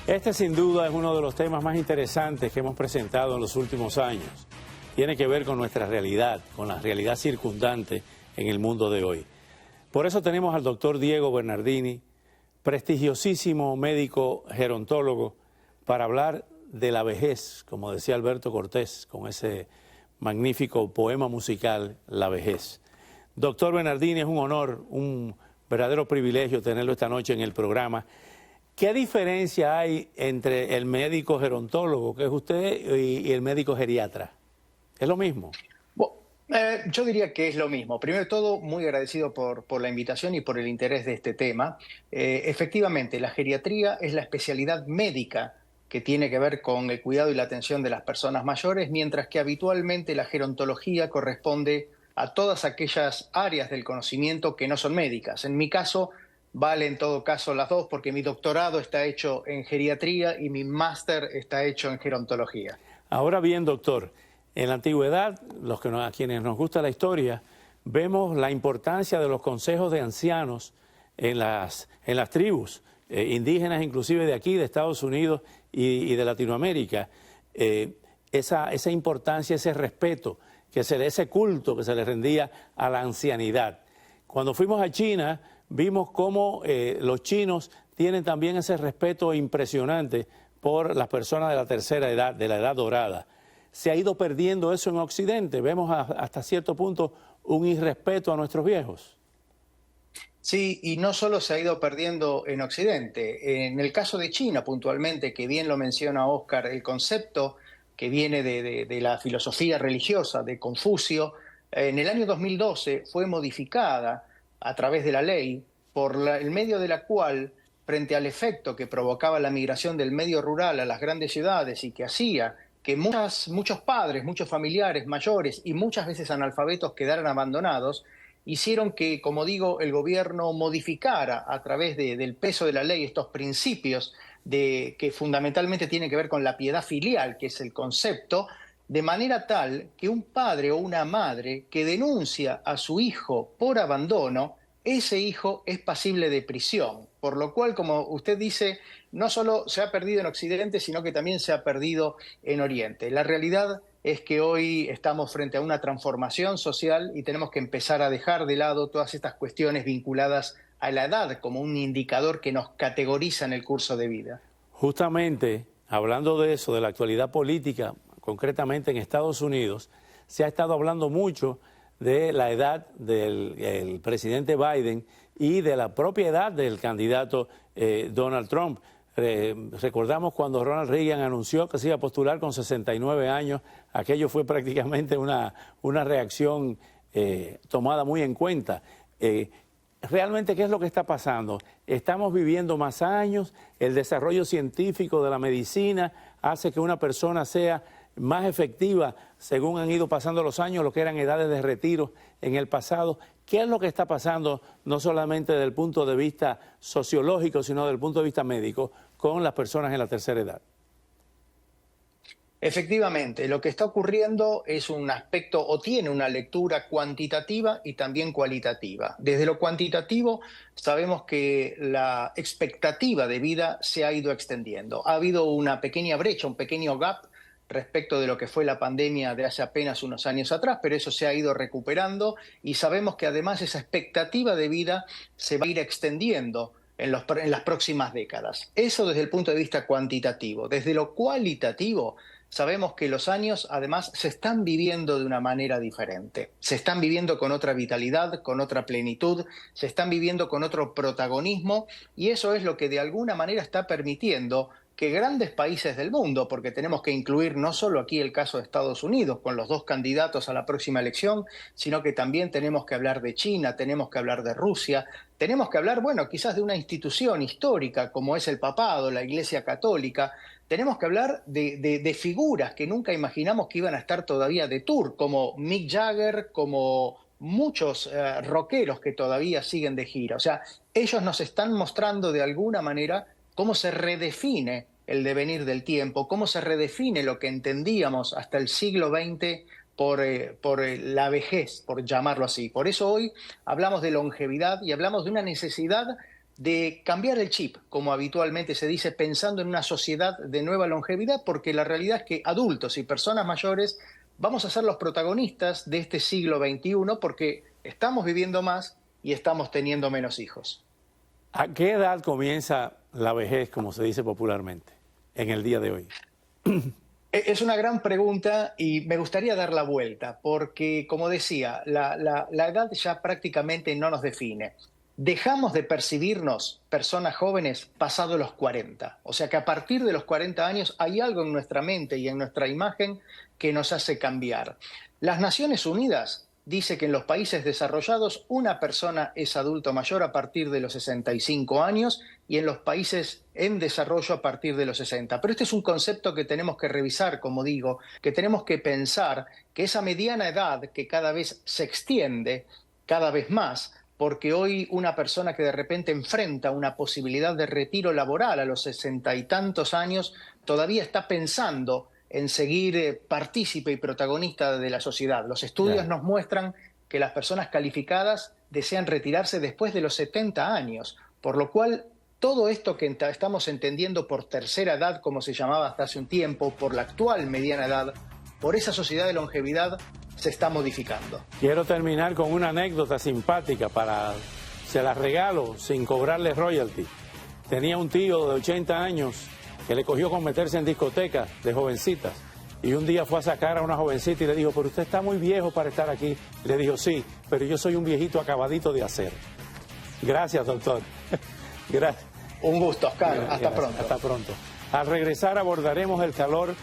Este sin duda es uno de los temas más interesantes que hemos presentado en los últimos años. Tiene que ver con nuestra realidad, con la realidad circundante en el mundo de hoy. Por eso tenemos al doctor Diego Bernardini, prestigiosísimo médico gerontólogo, para hablar de la vejez, como decía Alberto Cortés, con ese magnífico poema musical, La vejez. Doctor Bernardini, es un honor, un verdadero privilegio tenerlo esta noche en el programa. ¿Qué diferencia hay entre el médico gerontólogo, que es usted, y el médico geriatra? ¿Es lo mismo? Yo diría que es lo mismo. Primero de todo, muy agradecido por la invitación y por el interés de este tema. Efectivamente, la geriatría es la especialidad médica que tiene que ver con el cuidado y la atención de las personas mayores, mientras que habitualmente la gerontología corresponde a todas aquellas áreas del conocimiento que no son médicas. En mi caso, vale en todo caso las dos, porque mi doctorado está hecho en geriatría y mi máster está hecho en gerontología. Ahora bien, doctor, en la antigüedad, a quienes nos gusta la historia, vemos la importancia de los consejos de ancianos en las tribus indígenas, inclusive de aquí, de Estados Unidos y de Latinoamérica. Esa importancia, ese respeto, ese culto que se le rendía a la ancianidad. Cuando fuimos a China, vimos cómo los chinos tienen también ese respeto impresionante por las personas de la tercera edad, de la edad dorada. Se ha ido perdiendo eso en Occidente. Vemos hasta cierto punto un irrespeto a nuestros viejos. Sí, y no solo se ha ido perdiendo en Occidente. En el caso de China, puntualmente, que bien lo menciona Oscar, el concepto que viene de la filosofía religiosa de Confucio, en el año 2012 fue modificada a través de la ley, el medio de la cual, frente al efecto que provocaba la migración del medio rural a las grandes ciudades y que hacía que muchos padres, muchos familiares mayores y muchas veces analfabetos quedaran abandonados, hicieron que, como digo, el gobierno modificara a través del peso de la ley estos principios que fundamentalmente tienen que ver con la piedad filial, que es el concepto, de manera tal que un padre o una madre que denuncia a su hijo por abandono, ese hijo es pasible de prisión. Por lo cual, como usted dice, no solo se ha perdido en Occidente, sino que también se ha perdido en Oriente. La realidad es que hoy estamos frente a una transformación social y tenemos que empezar a dejar de lado todas estas cuestiones vinculadas a la edad como un indicador que nos categoriza en el curso de vida. Justamente, hablando de eso, de la actualidad política, concretamente en Estados Unidos, se ha estado hablando mucho de la edad del presidente Biden y de la propia edad del candidato Donald Trump. Recordamos cuando Ronald Reagan anunció que se iba a postular con 69 años, aquello fue prácticamente una reacción tomada muy en cuenta. Realmente, ¿qué es lo que está pasando? Estamos viviendo más años, el desarrollo científico de la medicina hace que una persona sea más efectiva según han ido pasando los años, lo que eran edades de retiro en el pasado. ¿Qué es lo que está pasando, no solamente desde el punto de vista sociológico, sino desde el punto de vista médico, con las personas en la tercera edad? Efectivamente, lo que está ocurriendo es un aspecto o tiene una lectura cuantitativa y también cualitativa. Desde lo cuantitativo sabemos que la expectativa de vida se ha ido extendiendo. Ha habido una pequeña brecha, un pequeño gap respecto de lo que fue la pandemia de hace apenas unos años atrás, pero eso se ha ido recuperando y sabemos que además esa expectativa de vida se va a ir extendiendo en las próximas décadas. Eso desde el punto de vista cuantitativo. Desde lo cualitativo, sabemos que los años además se están viviendo de una manera diferente. Se están viviendo con otra vitalidad, con otra plenitud, se están viviendo con otro protagonismo y eso es lo que de alguna manera está permitiendo que grandes países del mundo, porque tenemos que incluir no solo aquí el caso de Estados Unidos con los dos candidatos a la próxima elección, sino que también tenemos que hablar de China, tenemos que hablar de Rusia, tenemos que hablar, bueno, quizás de una institución histórica como es el papado, la Iglesia Católica. Tenemos que hablar de figuras que nunca imaginamos que iban a estar todavía de tour, como Mick Jagger, como muchos rockeros que todavía siguen de gira. O sea, ellos nos están mostrando de alguna manera cómo se redefine el devenir del tiempo, cómo se redefine lo que entendíamos hasta el siglo XX por la vejez, por llamarlo así. Por eso hoy hablamos de longevidad y hablamos de una necesidad de cambiar el chip, como habitualmente se dice, pensando en una sociedad de nueva longevidad, porque la realidad es que adultos y personas mayores vamos a ser los protagonistas de este siglo XXI porque estamos viviendo más y estamos teniendo menos hijos. ¿A qué edad comienza la vejez, como se dice popularmente, en el día de hoy? Es una gran pregunta y me gustaría dar la vuelta, porque, como decía, la edad ya prácticamente no nos define. Dejamos de percibirnos personas jóvenes pasados los 40. O sea que a partir de los 40 años hay algo en nuestra mente y en nuestra imagen que nos hace cambiar. Las Naciones Unidas dice que en los países desarrollados una persona es adulto mayor a partir de los 65 años y en los países en desarrollo a partir de los 60. Pero este es un concepto que tenemos que revisar, como digo, que tenemos que pensar que esa mediana edad que cada vez se extiende, cada vez más, porque hoy una persona que de repente enfrenta una posibilidad de retiro laboral a los 60 y tantos años todavía está pensando en seguir partícipe y protagonista de la sociedad. Los estudios nos muestran que las personas calificadas desean retirarse después de los 70 años, por lo cual todo esto que estamos entendiendo por tercera edad, como se llamaba hasta hace un tiempo, por la actual mediana edad, por esa sociedad de longevidad, se está modificando. Quiero terminar con una anécdota simpática se la regalo sin cobrarle royalty. Tenía un tío de 80 años que le cogió con meterse en discotecas de jovencitas y un día fue a sacar a una jovencita y le dijo, pero usted está muy viejo para estar aquí. Y le dijo, sí, pero yo soy un viejito acabadito de hacer. Gracias, doctor. Gracias. Un gusto, Oscar. Hasta pronto. Hasta pronto. Al regresar abordaremos el calor